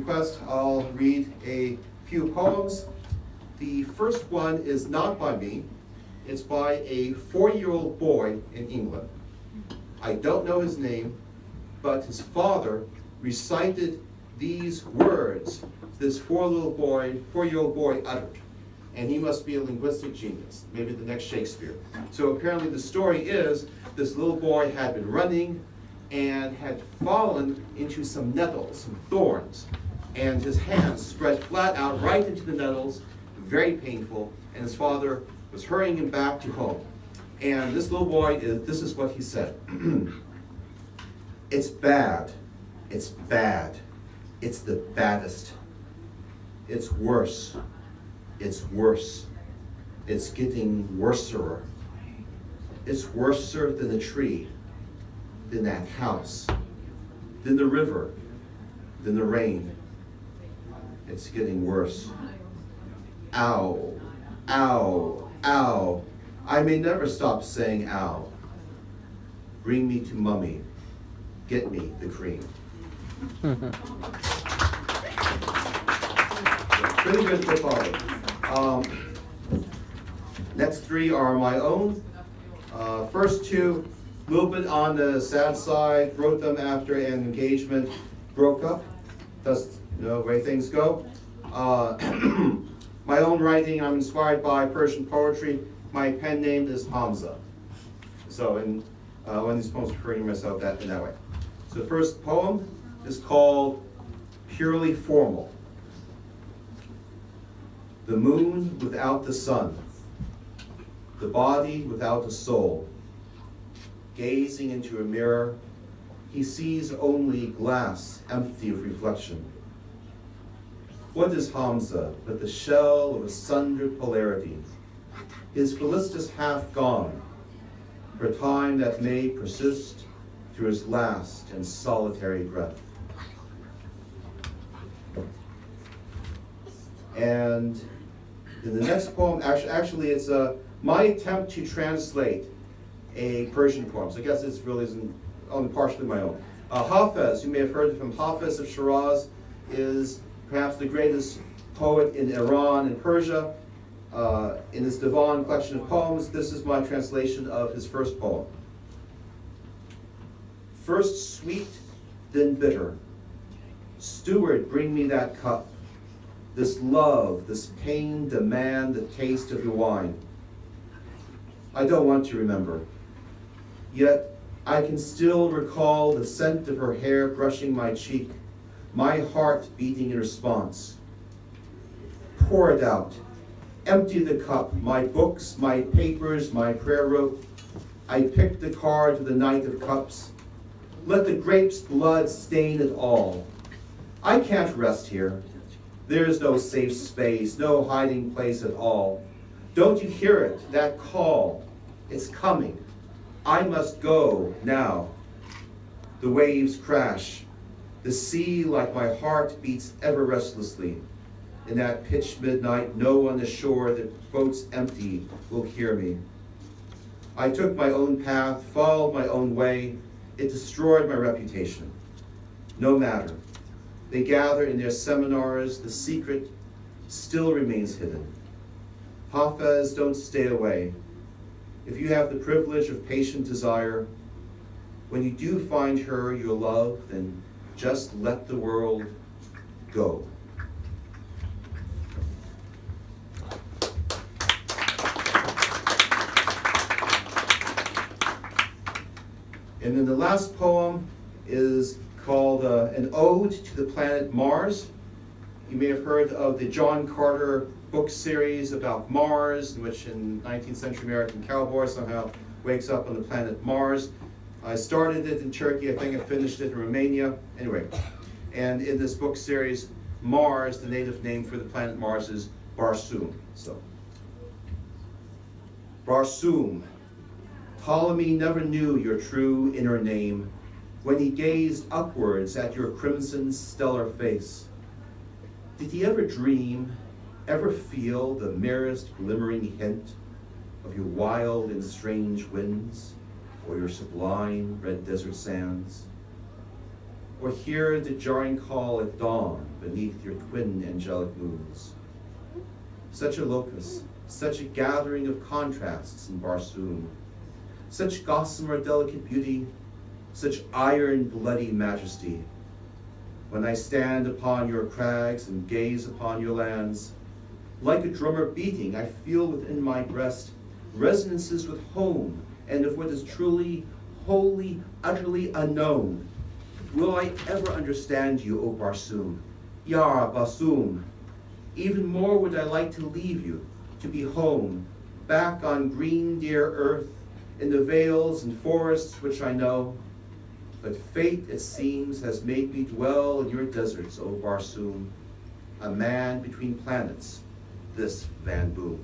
request, I'll read a few poems. The first one is not by me. It's by a 4-year-old boy in England. I don't know his name, but his father recited these words this 4-year-old boy uttered. And he must be a linguistic genius, maybe the next Shakespeare. So apparently the story is this little boy had been running and had fallen into some nettles, some thorns, and his hands spread flat out right into the nettles, very painful, and his father was hurrying him back to home. And this little boy, this is what he said. It's bad, it's bad, it's the baddest. It's worse, it's worse, it's getting worser. It's worser than the tree, than that house, than the river, than the rain. It's getting worse. Ow, ow, ow. I may never stop saying ow. Bring me to mummy. Get me the cream. Pretty good for Polly. Next three are my own. First two, a little bit on the sad side, wrote them after an engagement broke up. That's the way things go. My own writing, I'm inspired by Persian poetry. My pen name is Hamza. So in one of these poems, referring to myself in that way. So the first poem is called Purely Formal. The moon without the sun, the body without a soul. Gazing into a mirror, he sees only glass empty of reflection. What is Hamza but the shell of a sundered polarity, his felicitas half gone, for a time that may persist through his last and solitary breath. And in the next poem, actually it's my attempt to translate a Persian poem. So I guess this really isn't only partially my own. Hafez, you may have heard of him. Hafez of Shiraz is perhaps the greatest poet in Iran and Persia. In his Divan collection of poems, this is my translation of his first poem. First sweet, then bitter. Steward, bring me that cup. This love, this pain demand the taste of your wine. I don't want to remember. Yet I can still recall the scent of her hair brushing my cheek, my heart beating in response. Pour it out. Empty the cup, my books, my papers, my prayer rope. I pick the card of the Knight of Cups. Let the grape's blood stain it all. I can't rest here. There is no safe space, no hiding place at all. Don't you hear it, that call? It's coming. I must go now. The waves crash. The sea, like my heart, beats ever restlessly. In that pitch midnight, no one ashore, the boat's empty, will hear me. I took my own path, followed my own way. It destroyed my reputation. No matter. They gather in their seminars. The secret still remains hidden. Hafez, don't stay away. If you have the privilege of patient desire, when you do find her your love, then just let the world go. And then the last poem is called An Ode to the Planet Mars. You may have heard of the John Carter book series about Mars, in which in 19th century American cowboy somehow wakes up on the planet Mars. I started it in Turkey, I think I finished it in Romania. Anyway, and in this book series, Mars, the native name for the planet Mars is Barsoom. So, Barsoom. Ptolemy never knew your true inner name when he gazed upwards at your crimson stellar face. Did he ever dream, ever feel the merest glimmering hint of your wild and strange winds or your sublime red desert sands? or hear the jarring call at dawn beneath your twin angelic moons. Such a locus, such a gathering of contrasts in Barsoom, such gossamer delicate beauty, such iron bloody majesty. When I stand upon your crags and gaze upon your lands, like a drummer beating, I feel within my breast resonances with home and of what is truly, wholly, utterly unknown. Will I ever understand you, O Barsoom? Ya Barsoom. Even more would I like to leave you, to be home, back on green dear earth, in the vales and forests which I know. But fate, it seems, has made me dwell in your deserts, O Barsoom, a man between planets, this Van Boom.